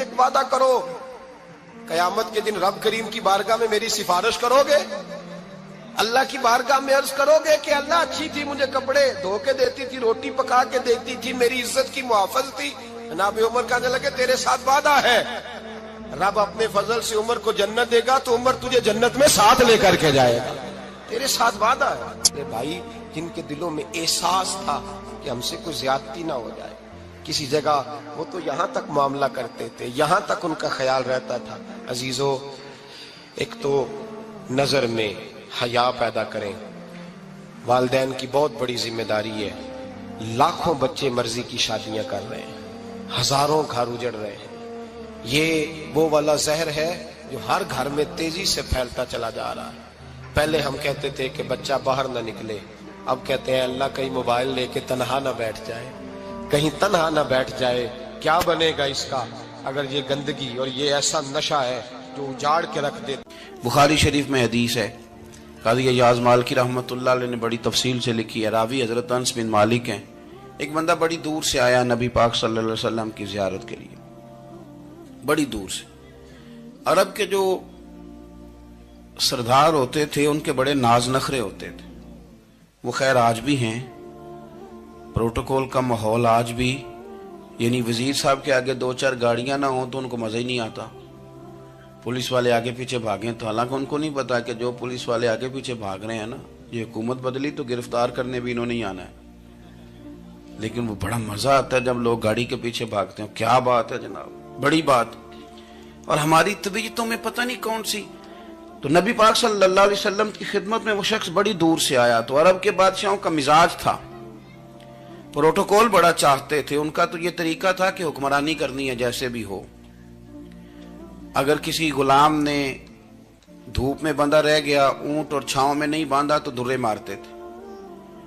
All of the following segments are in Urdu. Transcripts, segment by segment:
ایک وعدہ کرو, قیامت کے دن رب کریم کی بارگاہ میں میری سفارش کرو گے؟ اللہ کی بارگاہ میں عرض کرو گے کہ اللہ اچھی تھی, مجھے کپڑے دھو کے دیتی تھی, روٹی پکا کے دیتی تھی, میری عزت کی محافظ تھی. جناب عمر کہنے لگے تیرے ساتھ وعدہ ہے, رب اپنے فضل سے عمر کو جنت دے گا تو عمر تجھے جنت میں ساتھ لے کر کے جائے گا, تیرے ساتھ وعدہ ہے. بھائی جن کے دلوں میں احساس تھا کہ ہم سے کوئی زیادتی نہ ہو جائے کسی جگہ, وہ تو یہاں تک معاملہ کرتے تھے, یہاں تک ان کا خیال رہتا تھا. عزیزو, ایک تو نظر میں حیا پیدا کریں, والدین کی بہت بڑی ذمہ داری ہے. لاکھوں بچے مرضی کی شادیاں کر رہے ہیں, ہزاروں گھر اجڑ رہے ہیں. یہ وہ والا زہر ہے جو ہر گھر میں تیزی سے پھیلتا چلا جا رہا ہے. پہلے ہم کہتے تھے کہ بچہ باہر نہ نکلے, اب کہتے ہیں اللہ کہیں موبائل لے کے تنہا نہ بیٹھ جائے, کہیں تنہا نہ بیٹھ جائے. کیا بنے گا اس کا اگر یہ گندگی اور یہ ایسا نشہ ہے جو اجاڑ کے رکھ دے. بخاری شریف میں حدیث ہے, قاضی ایاز مالکی رحمۃ اللہ علیہ نے بڑی تفصیل سے لکھی ہے. راوی حضرت انس بن مالک ہیں. ایک بندہ بڑی دور سے آیا نبی پاک صلی اللہ علیہ وسلم کی زیارت کے لیے, بڑی دور سے. عرب کے جو سردار ہوتے تھے ان کے بڑے ناز نخرے ہوتے تھے. وہ خیر آج بھی ہیں, پروٹوکول کا ماحول آج بھی, یعنی وزیر صاحب کے آگے دو چار گاڑیاں نہ ہوں تو ان کو مزہ ہی نہیں آتا. پولیس والے آگے پیچھے بھاگیں تو حالانکہ ان کو نہیں پتا کہ جو پولیس والے آگے پیچھے بھاگ رہے ہیں نا, یہ حکومت بدلی تو گرفتار کرنے بھی انہوں نے آنا ہے. لیکن وہ بڑا مزہ آتا ہے جب لوگ گاڑی کے پیچھے بھاگتے ہیں. کیا بات ہے جناب, بڑی بات. اور ہماری طبیعتوں میں پتہ نہیں کون سی. تو نبی پاک صلی اللہ علیہ وسلم کی خدمت میں وہ شخص بڑی دور سے آیا. تو عرب کے بادشاہوں کا مزاج تھا, پروٹوکول بڑا چاہتے تھے. ان کا تو یہ طریقہ تھا کہ حکمرانی کرنی ہے جیسے بھی ہو. اگر کسی غلام نے دھوپ میں بندھا رہ گیا, اونٹ اور چھاؤں میں نہیں باندھا تو درے مارتے تھے,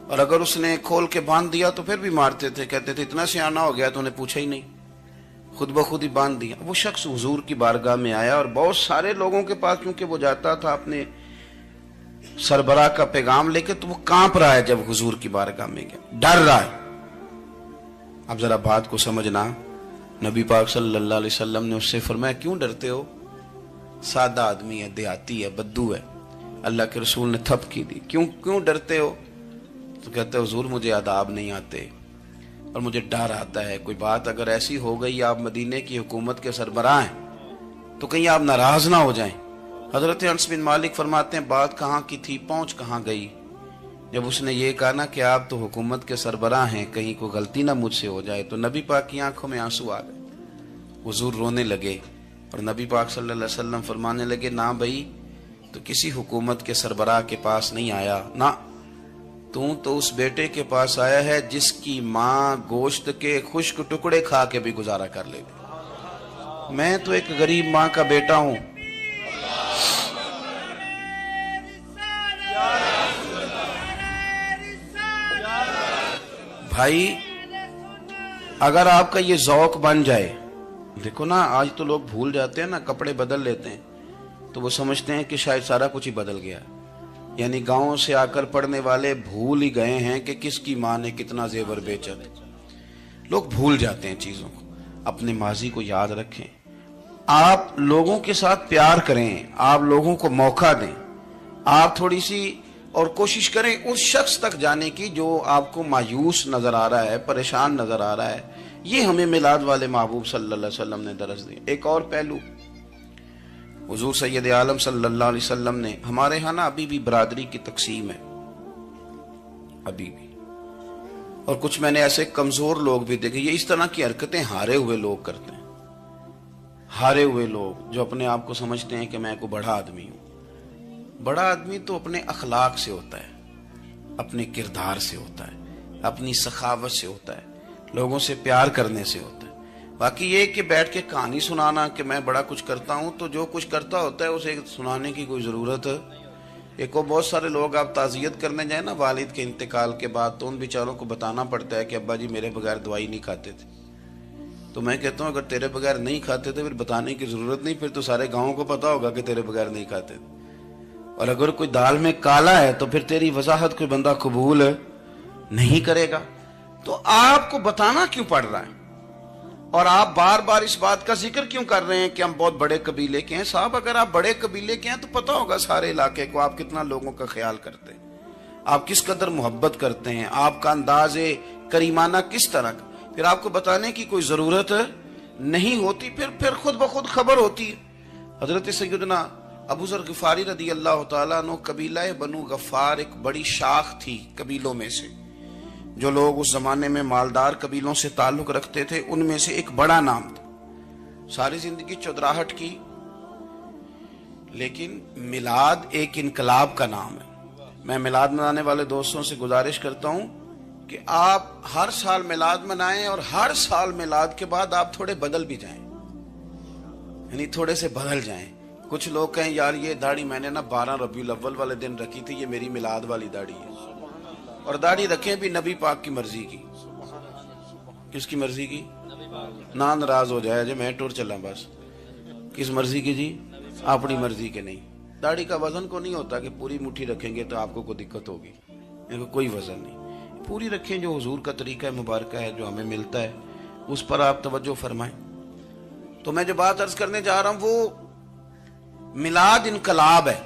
اور اگر اس نے کھول کے باندھ دیا تو پھر بھی مارتے تھے. کہتے تھے اتنا سیانہ ہو گیا تو انہیں پوچھا ہی نہیں, خود بخود ہی باندھ دیا. وہ شخص حضور کی بارگاہ میں آیا اور بہت سارے لوگوں کے پاس کیونکہ وہ جاتا تھا اپنے سربراہ کا پیغام لے کے, تو وہ کانپ رہا ہے جب حضور کی بارگاہ میں گیا, ڈر رہا ہے. اب ذرا بات کو سمجھنا, نبی پاک صلی اللہ علیہ وسلم نے اس سے فرمایا کیوں ڈرتے ہو, سادہ آدمی ہے, دیہاتی ہے, بدو ہے. اللہ کے رسول نے تھپ کی دی, کیوں ڈرتے ہو؟ تو کہتے ہیں حضور مجھے آداب نہیں آتے اور مجھے ڈر آتا ہے, کوئی بات اگر ایسی ہو گئی, آپ مدینے کی حکومت کے سربراہ ہیں, تو کہیں آپ ناراض نہ ہو جائیں. حضرت انس بن مالک فرماتے ہیں بات کہاں کی تھی, پہنچ کہاں گئی. جب اس نے یہ کہا نا کہ آپ تو حکومت کے سربراہ ہیں, کہیں کوئی غلطی نہ مجھ سے ہو جائے, تو نبی پاک کی آنکھوں میں آنسو آ گئے. حضور رونے لگے اور نبی پاک صلی اللہ علیہ وسلم فرمانے لگے نہ بھائی, تو کسی حکومت کے سربراہ کے پاس نہیں آیا, نہ تو اس بیٹے کے پاس آیا ہے جس کی ماں گوشت کے خشک ٹکڑے کھا کے بھی گزارا کر لے. میں تو ایک غریب ماں کا بیٹا ہوں. بھائی اگر آپ کا یہ ذوق بن جائے, دیکھو نا آج تو لوگ بھول جاتے ہیں نا, کپڑے بدل لیتے ہیں تو وہ سمجھتے ہیں کہ شاید سارا کچھ ہی بدل گیا. یعنی گاؤں سے آ کر پڑھنے والے بھول ہی گئے ہیں کہ کس کی ماں نے کتنا زیور بیچا. لوگ بھول جاتے ہیں چیزوں کو. اپنے ماضی کو یاد رکھیں, آپ لوگوں کے ساتھ پیار کریں, آپ لوگوں کو موقع دیں, آپ تھوڑی سی اور کوشش کریں اس شخص تک جانے کی جو آپ کو مایوس نظر آ رہا ہے, پریشان نظر آ رہا ہے. یہ ہمیں میلاد والے محبوب صلی اللہ علیہ وسلم نے درس دیا. ایک اور پہلو, حضور سید عالم صلی اللہ علیہ وسلم نے, ہمارے ہاں نا ابھی بھی برادری کی تقسیم ہے, ابھی بھی, اور کچھ میں نے ایسے کمزور لوگ بھی دیکھے. یہ اس طرح کی حرکتیں ہارے ہوئے لوگ کرتے ہیں, ہارے ہوئے لوگ جو اپنے آپ کو سمجھتے ہیں کہ میں کوئی بڑا آدمی ہوں. بڑا آدمی تو اپنے اخلاق سے ہوتا ہے, اپنے کردار سے ہوتا ہے, اپنی سخاوت سے ہوتا ہے, لوگوں سے پیار کرنے سے ہوتا ہے. باقی یہ کہ بیٹھ کے کہانی سنانا کہ میں بڑا کچھ کرتا ہوں, تو جو کچھ کرتا ہوتا ہے اسے سنانے کی کوئی ضرورت. ایک اور بہت سارے لوگ آپ تعزیت کرنے جائیں نا والد کے انتقال کے بعد, تو ان بیچاروں کو بتانا پڑتا ہے کہ ابا جی میرے بغیر دوائی نہیں کھاتے تھے. تو میں کہتا ہوں اگر تیرے بغیر نہیں کھاتے تھے پھر بتانے کی ضرورت نہیں, پھر تو سارے گاؤں کو پتا ہوگا کہ تیرے بغیر نہیں کھاتے تھے. اور اگر کوئی دال میں کالا ہے تو پھر تیری وضاحت کوئی بندہ قبول نہیں کرے گا. تو آپ کو بتانا کیوں پڑ رہا ہے؟ اور آپ بار بار اس بات کا ذکر کیوں کر رہے ہیں کہ ہم بہت بڑے قبیلے کے ہیں؟ صاحب اگر آپ بڑے قبیلے کے ہیں تو پتہ ہوگا سارے علاقے کو آپ کتنا لوگوں کا خیال کرتے ہیں، آپ کس قدر محبت کرتے ہیں، آپ کا انداز کریمانہ کس طرح کا، پھر آپ کو بتانے کی کوئی ضرورت نہیں ہوتی، پھر خود بخود خبر ہوتی ہے۔ حضرت سیدنا ابو ذر غفاری رضی اللہ تعالیٰ عنہ، قبیلہ بنو غفار ایک بڑی شاخ تھی قبیلوں میں سے، جو لوگ اس زمانے میں مالدار قبیلوں سے تعلق رکھتے تھے ان میں سے ایک بڑا نام تھا۔ ساری زندگی چودراہٹ کی، لیکن میلاد ایک انقلاب کا نام ہے۔ میں میلاد منانے والے دوستوں سے گزارش کرتا ہوں کہ آپ ہر سال میلاد منائیں، اور ہر سال میلاد کے بعد آپ تھوڑے بدل بھی جائیں، یعنی تھوڑے سے بدل جائیں۔ کچھ لوگ کہیں یار یہ داڑھی میں نے نا 12 ربیع الاول والے دن رکھی تھی، یہ میری میلاد والی داڑھی ہے، اور داڑھی رکھیں بھی نبی پاک کی مرضی کی۔ کس کی مرضی کی؟ نہ ناراض ہو جائے جی میں ٹور چلا، بس کس مرضی کی جی؟ اپنی مرضی کے نہیں۔ داڑھی کا وزن کو نہیں ہوتا کہ پوری مٹھی رکھیں گے تو آپ کو کوئی دقت ہوگی، کوئی وزن نہیں، پوری رکھیں، جو حضور کا طریقہ مبارکہ ہے جو ہمیں ملتا ہے اس پر آپ توجہ فرمائیں۔ تو میں جو بات عرض کرنے جا رہا ہوں وہ میلاد انقلاب ہے۔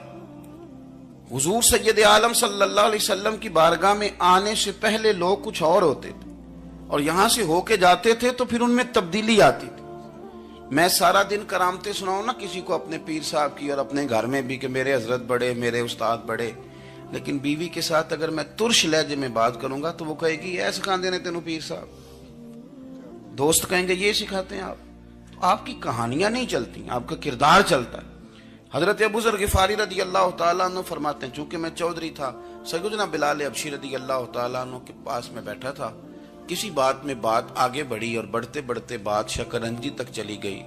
حضور سید عالم صلی اللہ علیہ وسلم کی بارگاہ میں آنے سے پہلے لوگ کچھ اور ہوتے تھے، اور یہاں سے ہو کے جاتے تھے تو پھر ان میں تبدیلی آتی تھی۔ میں سارا دن کرامتیں سناؤں نا کسی کو اپنے پیر صاحب کی اور اپنے گھر میں بھی کہ میرے حضرت بڑے، میرے استاد بڑے، لیکن بیوی کے ساتھ اگر میں ترش لہجے میں بات کروں گا تو وہ کہے گی اے سکھاندے نے تینوں پیر صاحب، دوست کہیں گے یہ سکھاتے ہیں آپ، تو آپ کی کہانیاں نہیں چلتی، آپ کا کردار چلتا ہے۔ حضرت ابو ذر غفاری رضی اللہ تعالیٰ عنہ فرماتے ہیں چونکہ میں چودھری تھا، سیدنا بلال حبشی رضی اللہ تعالیٰ عنہ کے پاس میں بیٹھا تھا، کسی بات میں بات آگے بڑھی اور بڑھتے بڑھتے بات شکرنجی تک چلی گئی،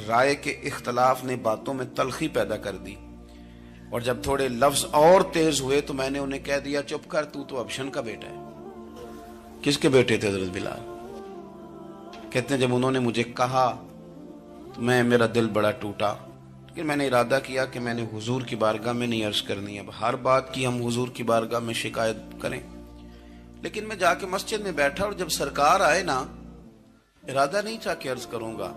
رائے کے اختلاف نے باتوں میں تلخی پیدا کر دی، اور جب تھوڑے لفظ اور تیز ہوئے تو میں نے انہیں کہہ دیا چپ کر، تو ابشن کا بیٹا ہے۔ کس کے بیٹے تھے حضرت بلال؟ کہتے ہیں جب انہوں نے مجھے کہا تو میرا دل بڑا ٹوٹا، لیکن میں نے ارادہ کیا کہ میں نے حضور کی بارگاہ میں نہیں عرض کرنی، اب ہر بات کی ہم حضور کی بارگاہ میں شکایت کریں۔ لیکن میں جا کے مسجد میں بیٹھا اور جب سرکار آئے نا، ارادہ نہیں تھا کہ عرض کروں گا،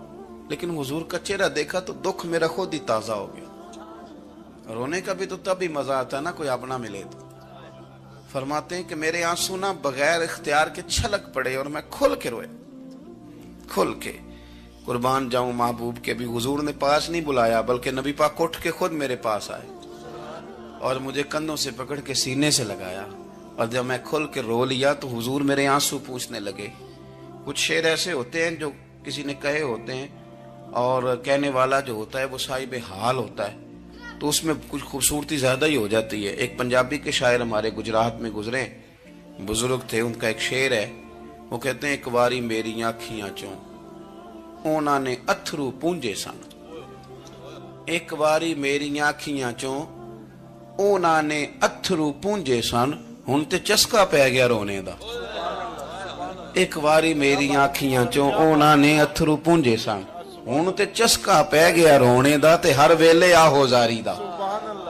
لیکن حضور کا چہرہ دیکھا تو دکھ میرا خود ہی تازہ ہو گیا۔ رونے کا بھی تو تب ہی مزہ آتا ہے نا کوئی اپنا ملے تو۔ فرماتے ہیں کہ میرے آنسو نا بغیر اختیار کے چھلک پڑے اور میں کھل کے روئے، کھل کے۔ قربان جاؤں محبوب کے بھی حضور نے پاس نہیں بلایا، بلکہ نبی پاک اٹھ کے خود میرے پاس آئے اور مجھے کندھوں سے پکڑ کے سینے سے لگایا، اور جب میں کھل کے رو لیا تو حضور میرے آنسو پوچھنے لگے۔ کچھ شعر ایسے ہوتے ہیں جو کسی نے کہے ہوتے ہیں، اور کہنے والا جو ہوتا ہے وہ صاحب حال ہوتا ہے، تو اس میں کچھ خوبصورتی زیادہ ہی ہو جاتی ہے۔ ایک پنجابی کے شاعر ہمارے گجرات میں گزرے، بزرگ تھے، ان کا ایک شعر ہے، وہ کہتے ہیں ایک باری میری آنکھیاں چوں اونا نے اتھرو پونجے سن، ایک باری میری آنکھیاں چوں اونا نے اتھرو پونجے سن، ہن تے چسکا پہ گیا رونے دا۔ ایک باری میری آنکھیاں چوں اونا نے اتھرو پونجے سن، ہن تے چسکا پہ گیا رونے دا، تے ہر ویلے آہو زاری دا۔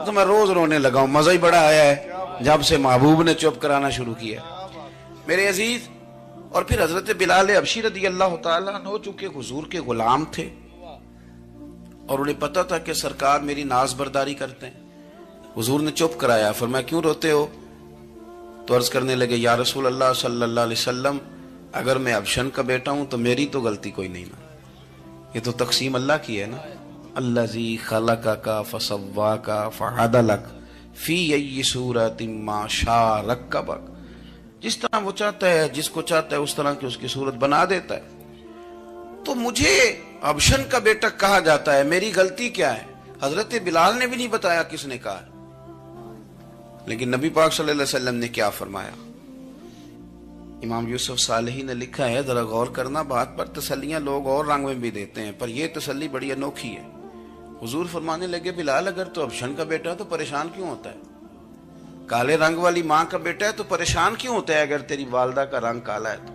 تو میں روز رونے لگا ہوں، مزہ ہی بڑا آیا ہے جب سے محبوب نے چپ کرانا شروع کیا۔ میرے عزیز، اور پھر حضرت بلال حبشی رضی اللہ تعالیٰ عنہ چونکہ حضور کے غلام تھے اور انہیں پتہ تھا کہ سرکار میری ناز برداری کرتے ہیں، حضور نے چپ کرایا۔ فرمایا کیوں روتے ہو؟ تو عرض کرنے لگے یا رسول اللہ صلی اللہ علیہ وسلم، اگر میں ابشن کا بیٹا ہوں تو میری تو غلطی کوئی نہیں نا، یہ تو تقسیم اللہ کی ہے نا۔ الذی خلقک فسواک فعدلک فی ای صورت ما شاء رکبک، جس طرح وہ چاہتا ہے، جس کو چاہتا ہے اس طرح کی اس کی صورت بنا دیتا ہے۔ تو مجھے ابشن کا بیٹا کہا جاتا ہے، میری غلطی کیا ہے؟ حضرت بلال نے بھی نہیں بتایا کس نے کہا، لیکن نبی پاک صلی اللہ علیہ وسلم نے کیا فرمایا؟ امام یوسف صالحی نے لکھا ہے، ذرا غور کرنا بات پر، تسلیاں لوگ اور رنگ میں بھی دیتے ہیں پر یہ تسلی بڑی انوکھی ہے۔ حضور فرمانے لگے بلال اگر تو ابشن کا بیٹا تو پریشان کیوں ہوتا ہے؟ کالے رنگ والی ماں کا بیٹا ہے تو پریشان کیوں ہوتا ہے اگر تیری والدہ کا رنگ کالا ہے تو؟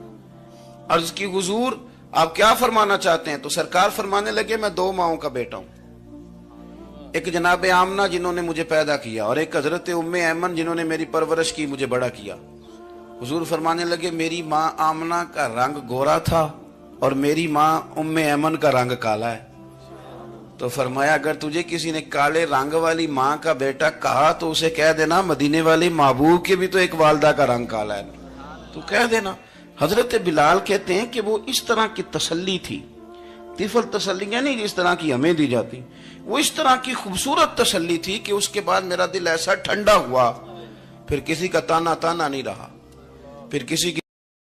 عرض کی حضور آپ کیا فرمانا چاہتے ہیں؟ تو سرکار فرمانے لگے میں 2 ماؤں کا بیٹا ہوں، ایک جناب آمنہ جنہوں نے مجھے پیدا کیا، اور ایک حضرت ام ایمن جنہوں نے میری پرورش کی، مجھے بڑا کیا۔ حضور فرمانے لگے میری ماں آمنہ کا رنگ گورا تھا اور میری ماں ام ایمن کا رنگ کالا ہے. تو فرمایا اگر تجھے کسی نے کالے رنگ والی ماں کا بیٹا کہا تو اسے کہہ دینا مدینے والے محبوب کے بھی تو ایک والدہ کا رنگ کالا ہے, تو کہہ دینا. حضرت بلال کہتے ہیں کہ وہ اس طرح کی تسلی تھی, طفل تسلیاں نہیں جس طرح کی ہمیں دی جاتی, وہ اس طرح کی خوبصورت تسلی تھی کہ اس کے بعد میرا دل ایسا ٹھنڈا ہوا, پھر کسی کا تانا نہیں رہا, پھر کسی کی